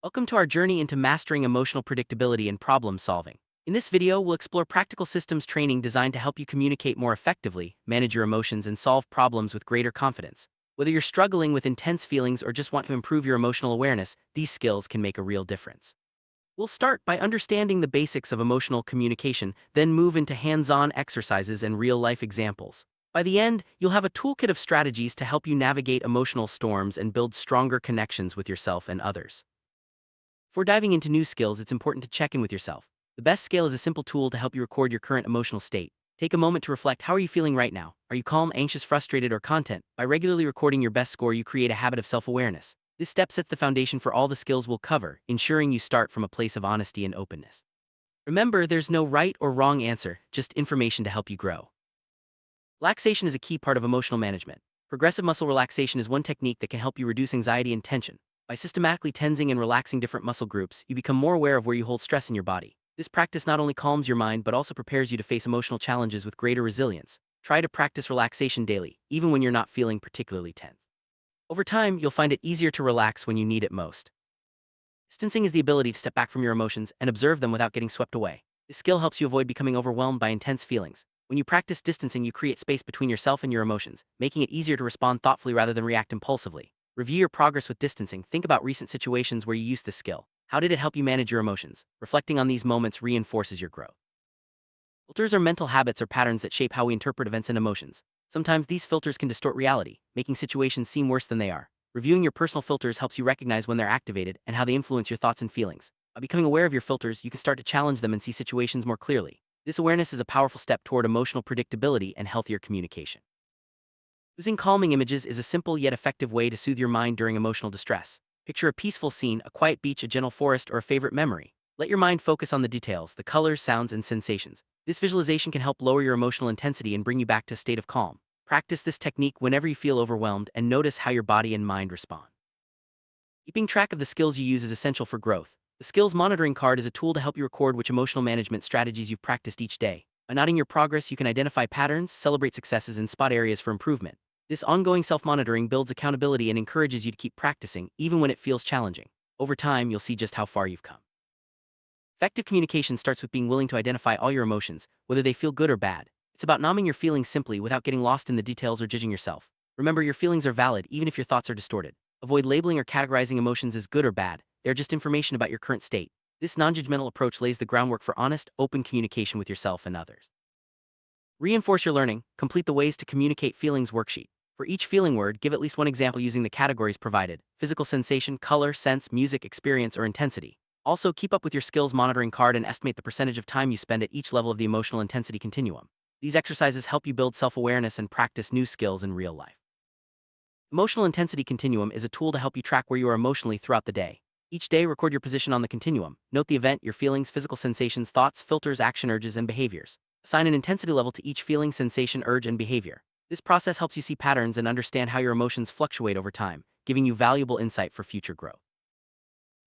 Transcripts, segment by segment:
Welcome to our journey into mastering emotional predictability and problem solving. In this video, we'll explore practical systems training designed to help you communicate more effectively, manage your emotions, and solve problems with greater confidence. Whether you're struggling with intense feelings or just want to improve your emotional awareness, these skills can make a real difference. We'll start by understanding the basics of emotional communication, then move into hands-on exercises and real-life examples. By the end, you'll have a toolkit of strategies to help you navigate emotional storms and build stronger connections with yourself and others. Before diving into new skills, it's important to check in with yourself. The best scale is a simple tool to help you record your current emotional state. Take a moment to reflect. How are you feeling right now? Are you calm, anxious, frustrated, or content? By regularly recording your best score, you create a habit of self-awareness. This step sets the foundation for all the skills we'll cover, ensuring you start from a place of honesty and openness. Remember, there's no right or wrong answer, just information to help you grow. Relaxation is a key part of emotional management. Progressive muscle relaxation is one technique that can help you reduce anxiety and tension. By systematically tensing and relaxing different muscle groups, you become more aware of where you hold stress in your body. This practice not only calms your mind but also prepares you to face emotional challenges with greater resilience. Try to practice relaxation daily, even when you're not feeling particularly tense. Over time, you'll find it easier to relax when you need it most. Distancing is the ability to step back from your emotions and observe them without getting swept away. This skill helps you avoid becoming overwhelmed by intense feelings. When you practice distancing, you create space between yourself and your emotions, making it easier to respond thoughtfully rather than react impulsively. Review your progress with distancing. Think about recent situations where you used this skill. How did it help you manage your emotions? Reflecting on these moments reinforces your growth. Filters are mental habits or patterns that shape how we interpret events and emotions. Sometimes these filters can distort reality, making situations seem worse than they are. Reviewing your personal filters helps you recognize when they're activated and how they influence your thoughts and feelings. By becoming aware of your filters, you can start to challenge them and see situations more clearly. This awareness is a powerful step toward emotional predictability and healthier communication. Using calming images is a simple yet effective way to soothe your mind during emotional distress. Picture a peaceful scene, a quiet beach, a gentle forest, or a favorite memory. Let your mind focus on the details, the colors, sounds, and sensations. This visualization can help lower your emotional intensity and bring you back to a state of calm. Practice this technique whenever you feel overwhelmed and notice how your body and mind respond. Keeping track of the skills you use is essential for growth. The skills monitoring card is a tool to help you record which emotional management strategies you've practiced each day. By noting your progress, you can identify patterns, celebrate successes, and spot areas for improvement. This ongoing self-monitoring builds accountability and encourages you to keep practicing, even when it feels challenging. Over time, you'll see just how far you've come. Effective communication starts with being willing to identify all your emotions, whether they feel good or bad. It's about naming your feelings simply without getting lost in the details or judging yourself. Remember, your feelings are valid even if your thoughts are distorted. Avoid labeling or categorizing emotions as good or bad. They're just information about your current state. This non-judgmental approach lays the groundwork for honest, open communication with yourself and others. Reinforce your learning. Complete the Ways to Communicate Feelings worksheet. For each feeling word, give at least one example using the categories provided: physical sensation, color, sense, music, experience, or intensity. Also, keep up with your skills monitoring card and estimate the percentage of time you spend at each level of the emotional intensity continuum. These exercises help you build self-awareness and practice new skills in real life. Emotional Intensity Continuum is a tool to help you track where you are emotionally throughout the day. Each day, record your position on the continuum. Note the event, your feelings, physical sensations, thoughts, filters, action, urges, and behaviors. Assign an intensity level to each feeling, sensation, urge, and behavior. This process helps you see patterns and understand how your emotions fluctuate over time, giving you valuable insight for future growth.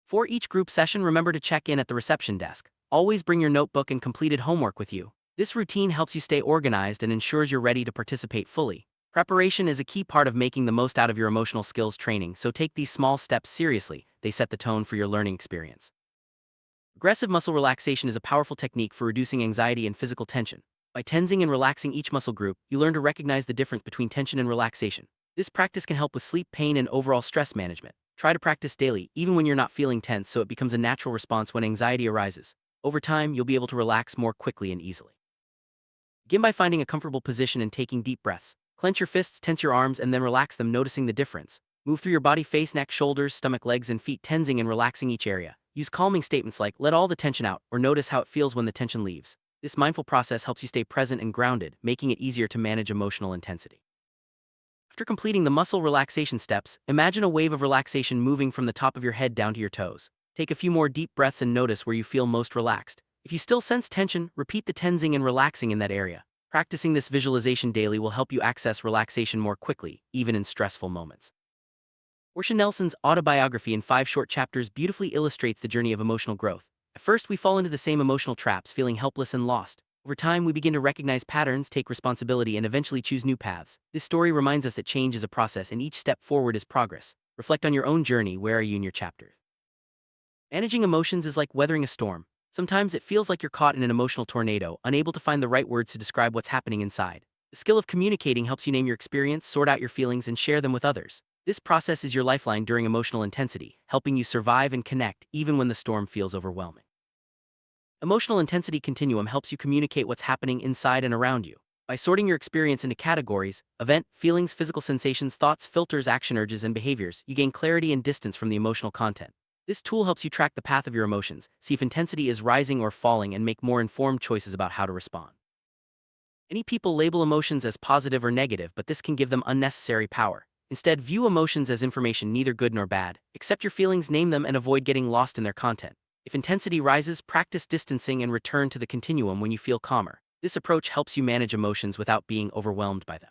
For each group session, remember to check in at the reception desk. Always bring your notebook and completed homework with you. This routine helps you stay organized and ensures you're ready to participate fully. Preparation is a key part of making the most out of your emotional skills training, so take these small steps seriously. They set the tone for your learning experience. Aggressive muscle relaxation is a powerful technique for reducing anxiety and physical tension. By tensing and relaxing each muscle group, you learn to recognize the difference between tension and relaxation. This practice can help with sleep, pain, and overall stress management. Try to practice daily, even when you're not feeling tense, so it becomes a natural response when anxiety arises. Over time, you'll be able to relax more quickly and easily. Begin by finding a comfortable position and taking deep breaths. Clench your fists, tense your arms, and then relax them, noticing the difference. Move through your body: face, neck, shoulders, stomach, legs, and feet, tensing and relaxing each area. Use calming statements like, "Let all the tension out," or "Notice how it feels when the tension leaves." This mindful process helps you stay present and grounded, making it easier to manage emotional intensity. After completing the muscle relaxation steps, imagine a wave of relaxation moving from the top of your head down to your toes. Take a few more deep breaths and notice where you feel most relaxed. If you still sense tension, repeat the tensing and relaxing in that area. Practicing this visualization daily will help you access relaxation more quickly, even in stressful moments. Portia Nelson's autobiography in 5 short chapters beautifully illustrates the journey of emotional growth. At first, we fall into the same emotional traps, feeling helpless and lost. Over time, we begin to recognize patterns, take responsibility, and eventually choose new paths. This story reminds us that change is a process and each step forward is progress. Reflect on your own journey. Where are you in your chapter? Managing emotions is like weathering a storm. Sometimes it feels like you're caught in an emotional tornado, unable to find the right words to describe what's happening inside. The skill of communicating helps you name your experience, sort out your feelings, and share them with others. This process is your lifeline during emotional intensity, helping you survive and connect even when the storm feels overwhelming. Emotional intensity continuum helps you communicate what's happening inside and around you. By sorting your experience into categories, event, feelings, physical sensations, thoughts, filters, action urges, and behaviors, you gain clarity and distance from the emotional content. This tool helps you track the path of your emotions, see if intensity is rising or falling, and make more informed choices about how to respond. Many people label emotions as positive or negative, but this can give them unnecessary power. Instead, view emotions as information, neither good nor bad. Accept your feelings, name them, and avoid getting lost in their content. If intensity rises, practice distancing and return to the continuum when you feel calmer. This approach helps you manage emotions without being overwhelmed by them.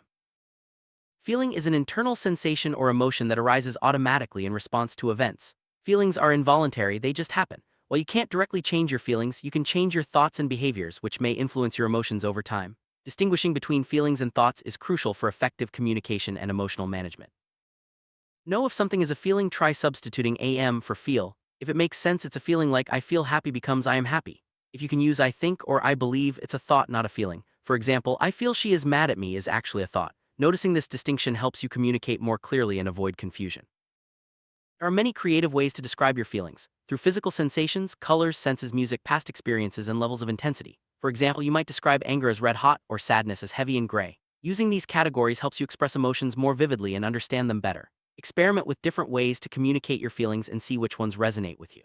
Feeling is an internal sensation or emotion that arises automatically in response to events. Feelings are involuntary, they just happen. While you can't directly change your feelings, you can change your thoughts and behaviors, which may influence your emotions over time. Distinguishing between feelings and thoughts is crucial for effective communication and emotional management. Know if something is a feeling, try substituting am for feel. If it makes sense, it's a feeling, like I feel happy becomes I am happy. If you can use I think or I believe, it's a thought, not a feeling. For example, I feel she is mad at me is actually a thought. Noticing this distinction helps you communicate more clearly and avoid confusion. There are many creative ways to describe your feelings, through physical sensations, colors, senses, music, past experiences, and levels of intensity. For example, you might describe anger as red hot or sadness as heavy and gray. Using these categories helps you express emotions more vividly and understand them better. Experiment with different ways to communicate your feelings and see which ones resonate with you.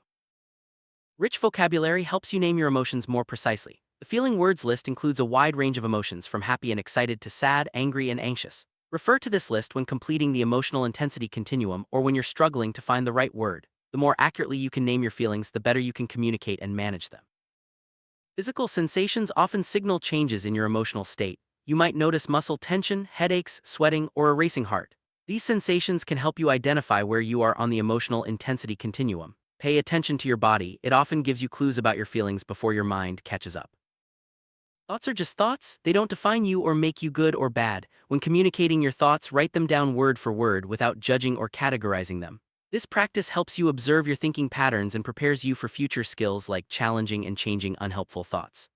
Rich vocabulary helps you name your emotions more precisely. The feeling words list includes a wide range of emotions, from happy and excited to sad, angry, and anxious. Refer to this list when completing the emotional intensity continuum or when you're struggling to find the right word. The more accurately you can name your feelings, the better you can communicate and manage them. Physical sensations often signal changes in your emotional state. You might notice muscle tension, headaches, sweating, or a racing heart. These sensations can help you identify where you are on the emotional intensity continuum. Pay attention to your body, it often gives you clues about your feelings before your mind catches up. Thoughts are just thoughts, they don't define you or make you good or bad. When communicating your thoughts, write them down word for word without judging or categorizing them. This practice helps you observe your thinking patterns and prepares you for future skills like challenging and changing unhelpful thoughts.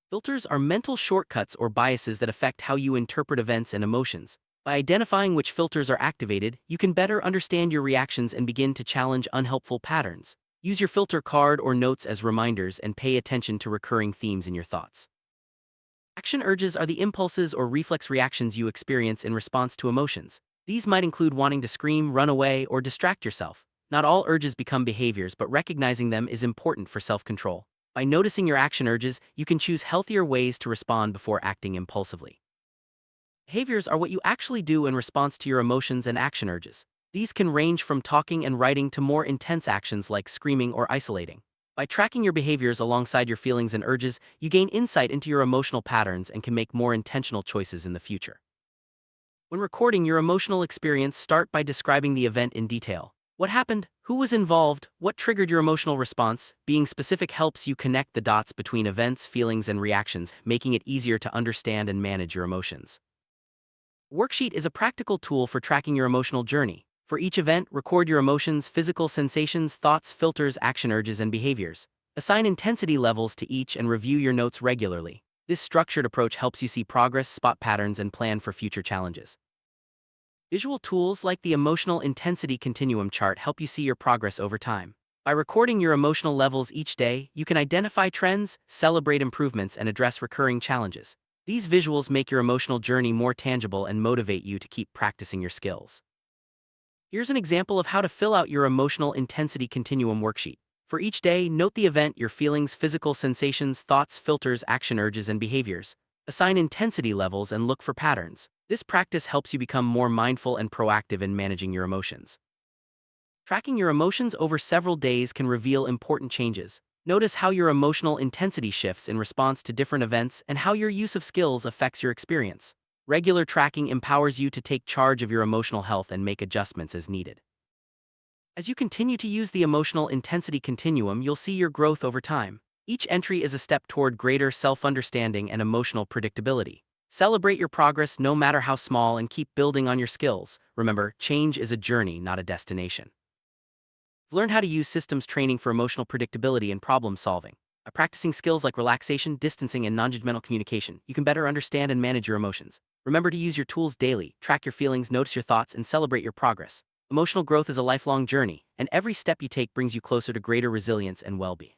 Filters are mental shortcuts or biases that affect how you interpret events and emotions. By identifying which filters are activated, you can better understand your reactions and begin to challenge unhelpful patterns. Use your filter card or notes as reminders and pay attention to recurring themes in your thoughts. Action urges are the impulses or reflex reactions you experience in response to emotions. These might include wanting to scream, run away, or distract yourself. Not all urges become behaviors, but recognizing them is important for self-control. By noticing your action urges, you can choose healthier ways to respond before acting impulsively. Behaviors are what you actually do in response to your emotions and action urges. These can range from talking and writing to more intense actions like screaming or isolating. By tracking your behaviors alongside your feelings and urges, you gain insight into your emotional patterns and can make more intentional choices in the future. When recording your emotional experience, start by describing the event in detail. What happened? Who was involved? What triggered your emotional response? Being specific helps you connect the dots between events, feelings, and reactions, making it easier to understand and manage your emotions. Worksheet is a practical tool for tracking your emotional journey. For each event, record your emotions, physical sensations, thoughts, filters, action urges, and behaviors. Assign intensity levels to each and review your notes regularly. This structured approach helps you see progress, spot patterns, and plan for future challenges. Visual tools like the Emotional Intensity Continuum chart help you see your progress over time. By recording your emotional levels each day, you can identify trends, celebrate improvements, and address recurring challenges. These visuals make your emotional journey more tangible and motivate you to keep practicing your skills. Here's an example of how to fill out your Emotional Intensity Continuum worksheet. For each day, note the event, your feelings, physical sensations, thoughts, filters, action urges, and behaviors. Assign intensity levels and look for patterns. This practice helps you become more mindful and proactive in managing your emotions. Tracking your emotions over several days can reveal important changes. Notice how your emotional intensity shifts in response to different events and how your use of skills affects your experience. Regular tracking empowers you to take charge of your emotional health and make adjustments as needed. As you continue to use the Emotional Intensity Continuum, you'll see your growth over time. Each entry is a step toward greater self-understanding and emotional predictability. Celebrate your progress no matter how small and keep building on your skills. Remember, change is a journey, not a destination. You've learned how to use systems training for emotional predictability and problem solving. By practicing skills like relaxation, distancing, and non-judgmental communication, you can better understand and manage your emotions. Remember to use your tools daily, track your feelings, notice your thoughts, and celebrate your progress. Emotional growth is a lifelong journey, and every step you take brings you closer to greater resilience and well-being.